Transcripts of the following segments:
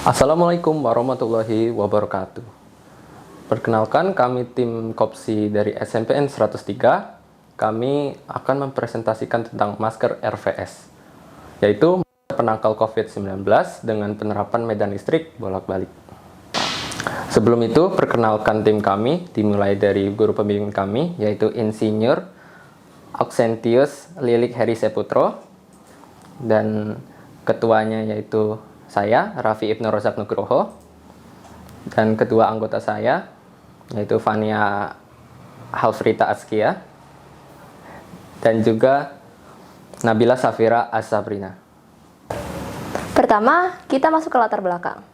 Assalamualaikum warahmatullahi wabarakatuh. Perkenalkan, kami tim Kopsi dari SMPN 103. Kami akan mempresentasikan tentang masker RVS, yaitu penangkal COVID-19 dengan penerapan medan listrik bolak-balik. Sebelum itu, perkenalkan tim kami, dimulai dari guru pembimbing kami, yaitu Insinyur Auxentius Lilik Heri Seputro, dan ketuanya yaitu saya, Raffi Ibnu Rozak Nugroho, dan kedua anggota saya, yaitu Fania Halfrita Askia, dan juga Nabila Safira As-Sabrina. Pertama, kita masuk ke latar belakang.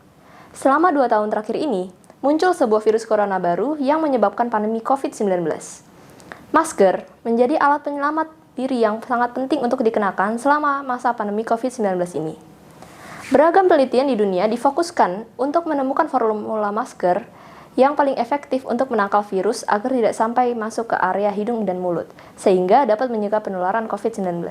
Selama 2 tahun terakhir ini, muncul sebuah virus corona baru yang menyebabkan pandemi COVID-19. Masker menjadi alat penyelamat diri yang sangat penting untuk dikenakan selama masa pandemi COVID-19 ini. Beragam penelitian di dunia difokuskan untuk menemukan formula masker yang paling efektif untuk menangkal virus agar tidak sampai masuk ke area hidung dan mulut, sehingga dapat mencegah penularan COVID-19.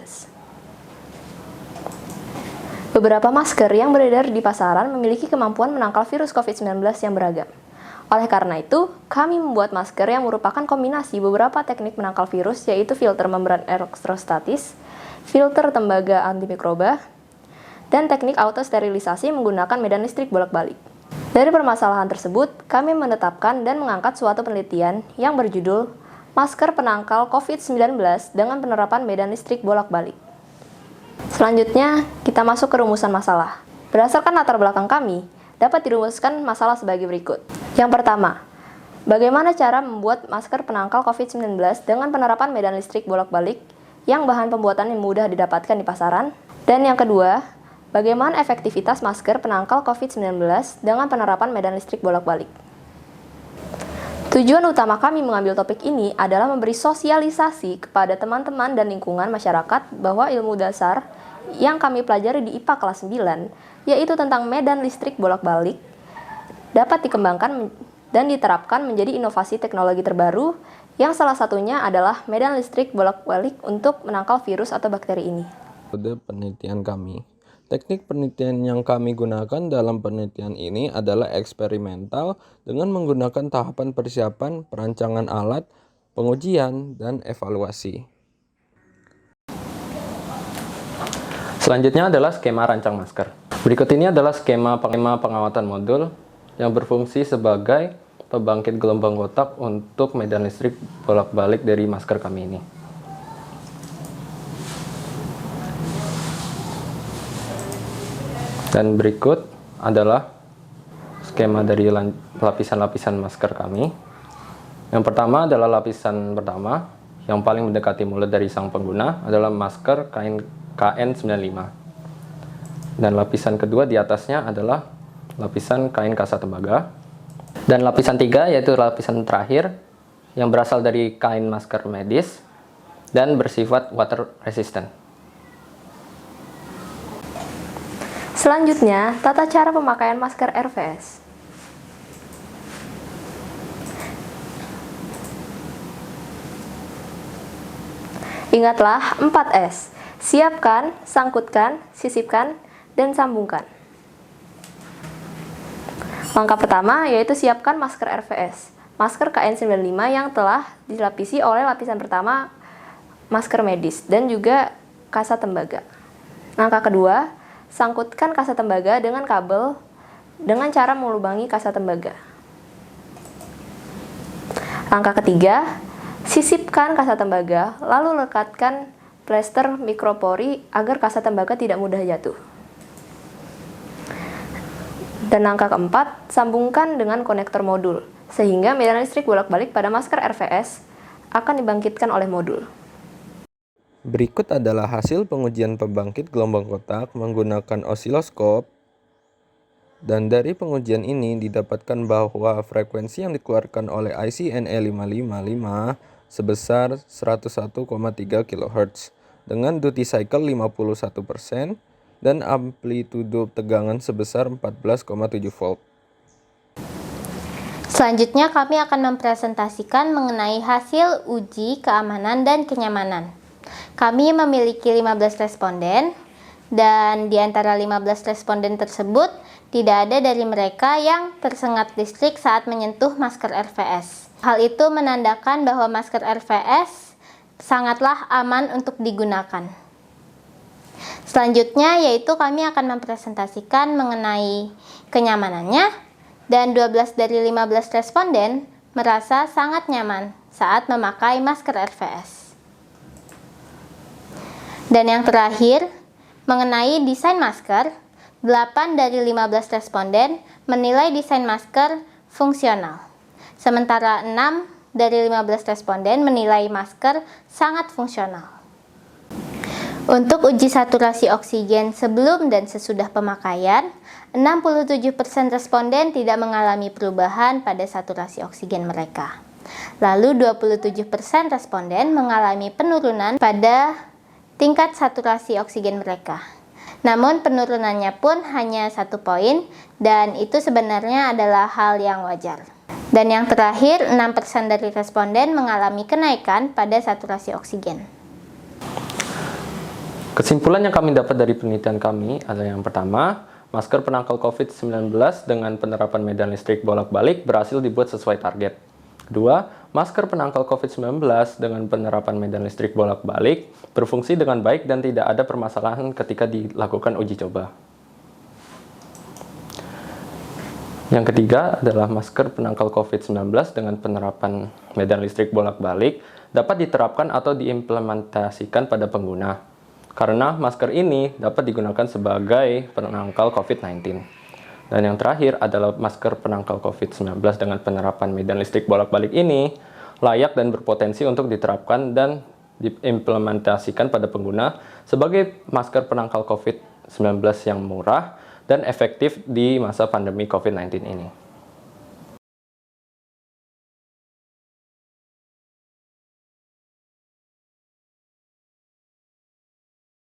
Beberapa masker yang beredar di pasaran memiliki kemampuan menangkal virus COVID-19 yang beragam. Oleh karena itu, kami membuat masker yang merupakan kombinasi beberapa teknik menangkal virus, yaitu filter membran elektrostatis, filter tembaga antimikroba, dan teknik autosterilisasi menggunakan medan listrik bolak-balik. Dari permasalahan tersebut, kami menetapkan dan mengangkat suatu penelitian yang berjudul Masker Penangkal COVID-19 dengan Penerapan Medan Listrik Bolak-balik. Selanjutnya, kita masuk ke rumusan masalah. Berdasarkan latar belakang kami, dapat dirumuskan masalah sebagai berikut. Yang pertama, bagaimana cara membuat masker penangkal COVID-19 dengan penerapan medan listrik bolak-balik yang bahan pembuatannya mudah didapatkan di pasaran? Dan yang kedua, bagaimana efektivitas masker penangkal COVID-19 dengan penerapan medan listrik bolak-balik? Tujuan utama kami mengambil topik ini adalah memberi sosialisasi kepada teman-teman dan lingkungan masyarakat bahwa ilmu dasar yang kami pelajari di IPA kelas 9, yaitu tentang medan listrik bolak-balik, dapat dikembangkan dan diterapkan menjadi inovasi teknologi terbaru yang salah satunya adalah medan listrik bolak-balik untuk menangkal virus atau bakteri ini. Metode penelitian kami. Teknik penelitian yang kami gunakan dalam penelitian ini adalah eksperimental dengan menggunakan tahapan persiapan, perancangan alat, pengujian, dan evaluasi. Selanjutnya adalah skema rancang masker. Berikut ini adalah skema pengawatan modul yang berfungsi sebagai pembangkit gelombang kotak untuk medan listrik bolak-balik dari masker kami ini. Dan berikut adalah skema dari lapisan-lapisan masker kami. Yang pertama adalah lapisan pertama, yang paling mendekati mulut dari sang pengguna adalah masker kain KN95. Dan lapisan kedua di atasnya adalah lapisan kain kasa tembaga. Dan lapisan 3 yaitu lapisan terakhir yang berasal dari kain masker medis dan bersifat water resistant. Selanjutnya, tata cara pemakaian masker RVS. Ingatlah 4S: siapkan, sangkutkan, sisipkan, dan sambungkan. Langkah pertama yaitu siapkan masker RVS, masker KN95 yang telah dilapisi oleh lapisan pertama masker medis dan juga kasa tembaga. Langkah kedua, sangkutkan kasa tembaga dengan kabel dengan cara melubangi kasa tembaga. Langkah ketiga, sisipkan kasa tembaga lalu lekatkan plester mikropori agar kasa tembaga tidak mudah jatuh. Dan langkah keempat, sambungkan dengan konektor modul, sehingga medan listrik bolak-balik pada masker RVS akan dibangkitkan oleh modul. Berikut adalah hasil pengujian pembangkit gelombang kotak menggunakan osiloskop. Dan dari pengujian ini didapatkan bahwa frekuensi yang dikeluarkan oleh IC NE555 sebesar 101,3 kHz dengan duty cycle 51% dan amplitudo tegangan sebesar 14,7 volt. Selanjutnya kami akan mempresentasikan mengenai hasil uji keamanan dan kenyamanan. Kami memiliki 15 responden dan di antara 15 responden tersebut tidak ada dari mereka yang tersengat listrik saat menyentuh masker RVS. Hal itu menandakan bahwa masker RVS sangatlah aman untuk digunakan. Selanjutnya yaitu kami akan mempresentasikan mengenai kenyamanannya, dan 12 dari 15 responden merasa sangat nyaman saat memakai masker RVS. Dan yang terakhir, mengenai desain masker, 8 dari 15 responden menilai desain masker fungsional. Sementara 6 dari 15 responden menilai masker sangat fungsional. Untuk uji saturasi oksigen sebelum dan sesudah pemakaian, 67% responden tidak mengalami perubahan pada saturasi oksigen mereka. Lalu 27% responden mengalami penurunan pada tingkat saturasi oksigen mereka. Namun penurunannya pun hanya 1 poin, dan itu sebenarnya adalah hal yang wajar. Dan yang terakhir, 6% dari responden mengalami kenaikan pada saturasi oksigen. Kesimpulan yang kami dapat dari penelitian kami adalah yang pertama, masker penangkal COVID-19 dengan penerapan medan listrik bolak-balik berhasil dibuat sesuai target. Kedua, masker penangkal COVID-19 dengan penerapan medan listrik bolak-balik berfungsi dengan baik dan tidak ada permasalahan ketika dilakukan uji coba. Yang ketiga adalah masker penangkal COVID-19 dengan penerapan medan listrik bolak-balik dapat diterapkan atau diimplementasikan pada pengguna. Karena masker ini dapat digunakan sebagai penangkal COVID-19. Dan yang terakhir adalah masker penangkal COVID-19 dengan penerapan medan listrik bolak-balik ini layak dan berpotensi untuk diterapkan dan diimplementasikan pada pengguna sebagai masker penangkal COVID-19 yang murah dan efektif di masa pandemi COVID-19 ini.